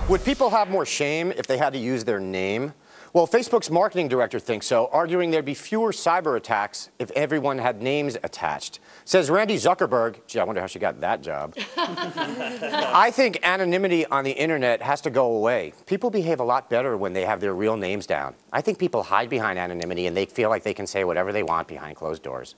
Would people have more shame if they had to use their name? Well, Facebook's marketing director thinks so, arguing there'd be fewer cyber attacks if everyone had names attached. Says Randy Zuckerberg. Gee, I wonder how she got that job. I think anonymity on the internet has to go away. People behave a lot better when they have their real names down. I think people hide behind anonymity and they feel like they can say whatever they want behind closed doors.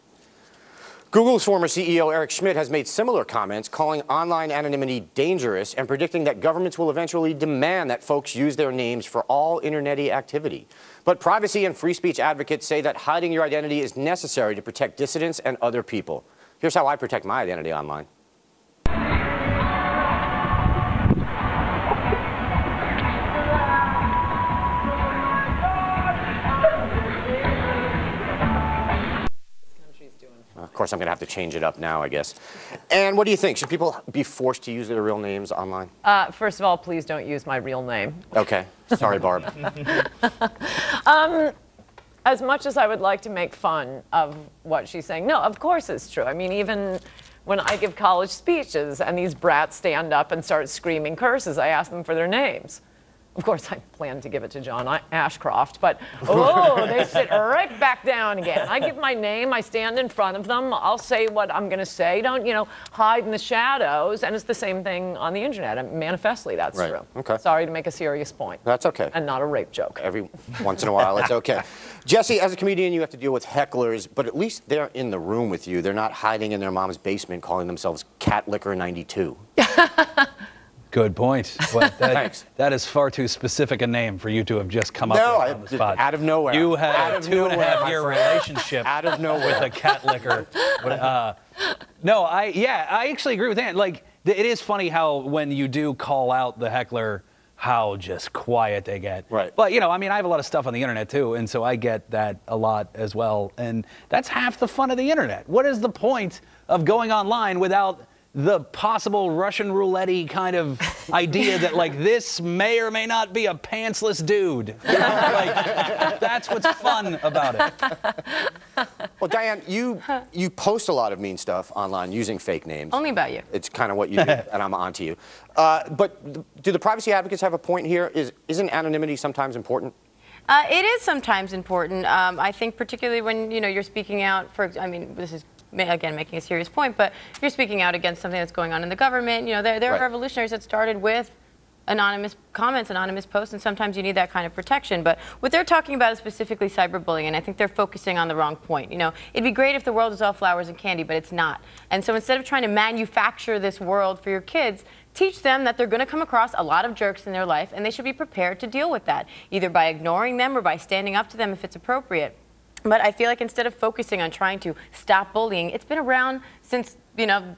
Google's former CEO Eric Schmidt has made similar comments, calling online anonymity dangerous and predicting that governments will eventually demand that folks use their names for all internet-y activity. But privacy and free speech advocates say that hiding your identity is necessary to protect dissidents and other people. Here's how I protect my identity online. Of course, I'm going to have to change it up now, I guess. And what do you think? Should people be forced to use their real names online? First of all, please don't use my real name. Okay. Sorry, Barb. As much as I would like to make fun of what she's saying, no, of course it's true. I mean, even when I give college speeches and these brats stand up and start screaming curses, I ask them for their names. Of course, I plan to give it to John Ashcroft, but they sit right back down again. I give my name, I stand in front of them, I'll say what I'm going to say. Don't, hide in the shadows. And it's the same thing on the internet. And manifestly, that's true. Okay. Sorry to make a serious point. That's okay. And not a rape joke. Every once in a while, it's okay. Jesse, as a comedian, you have to deal with hecklers, but at least they're in the room with you. They're not hiding in their mom's basement calling themselves Cat Licker 92. Good point. Well, Thanks. That is far too specific a name for you to have just come up with on the spot. Out of nowhere. You had a 2.5-year relationship out of nowhere with a cat licker. No, I actually agree with that. Like, it is funny how when you do call out the heckler, how just quiet they get. Right. But, I mean, I have a lot of stuff on the internet, too, and so I get that a lot as well. And that's half the fun of the internet. What is the point of going online without the possible Russian roulette-y kind of idea that, like, this may or may not be a pantsless dude? Like, that's what's fun about it. Well, Diane, you post a lot of mean stuff online using fake names. Only about you. It's kind of what you do, and I'm on to you. But do the privacy advocates have a point here? Isn't anonymity sometimes important? It is sometimes important. I think particularly when, you're speaking out for, this is, again, making a serious point, but if you're speaking out against something that's going on in the government, there are revolutionaries that started with anonymous comments, anonymous posts, and sometimes you need that kind of protection. But what they're talking about is specifically cyberbullying, and I think they're focusing on the wrong point. It'd be great if the world was all flowers and candy, but it's not. And so instead of trying to manufacture this world for your kids, teach them that they're going to come across a lot of jerks in their life, and they should be prepared to deal with that, either by ignoring them or by standing up to them if it's appropriate. But I feel like instead of focusing on trying to stop bullying, it's been around since,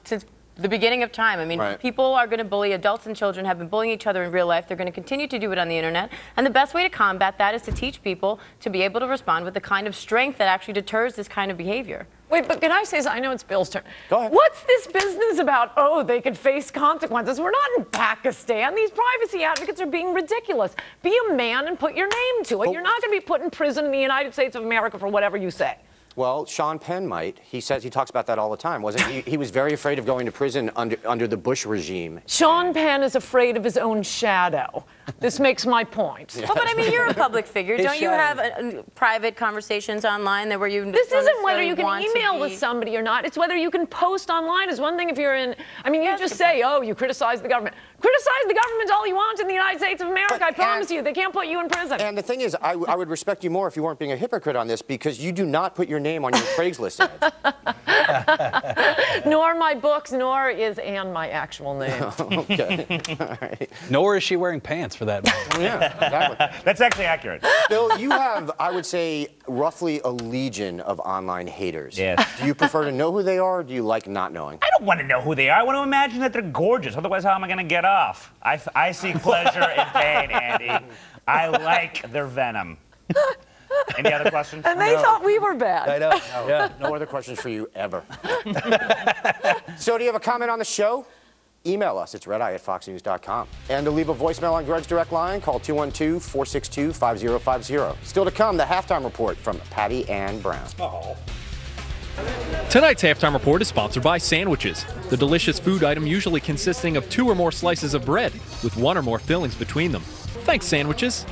since the beginning of time. I mean, people are going to bully. Adults and children have been bullying each other in real life. They're going to continue to do it on the internet. And the best way to combat that is to teach people to be able to respond with the kind of strength that actually deters this kind of behavior. Wait, but can I say something? I know it's Bill's turn. Go ahead. What's this business about, they could face consequences? We're not in Pakistan. These privacy advocates are being ridiculous. Be a man and put your name to it. You're not going to be put in prison in the United States of America for whatever you say. Well, Sean Penn might. He talks about that all the time, wasn't he? He was very afraid of going to prison under the Bush regime. Sean Penn is afraid of his own shadow. This makes my point. Yes. Well, but I mean, you're a public figure. Don't you have private conversations online where you... This isn't whether you can email with somebody or not. It's whether you can post online. It's one thing if you're in... I mean, you just say, you criticize the government. Criticize the government all you want in the United States of America. I promise you, they can't put you in prison. And the thing is, I would respect you more if you weren't being a hypocrite on this, because you do not put your name on your Craigslist ads. Nor my books, nor is Anne my actual name. Okay. All right. Nor is she wearing pants, for that matter. Yeah, exactly. That's actually accurate. Bill, you have, I would say, roughly a legion of online haters. Yes. Do you prefer to know who they are, or do you like not knowing? I don't want to know who they are. I want to imagine that they're gorgeous. Otherwise, how am I going to get off? I seek pleasure in pain, Andy. I like their venom. Any other questions? And they thought we were bad. I know. Yeah. No other questions for you ever. So do you have a comment on the show? Email us. It's redeye@foxnews.com. And to leave a voicemail on Greg's direct line, call 212-462-5050. Still to come, the halftime report from Patty Ann Brown. Tonight's halftime report is sponsored by Sandwiches. the delicious food item usually consisting of 2 or more slices of bread with 1 or more fillings between them. Thanks, sandwiches.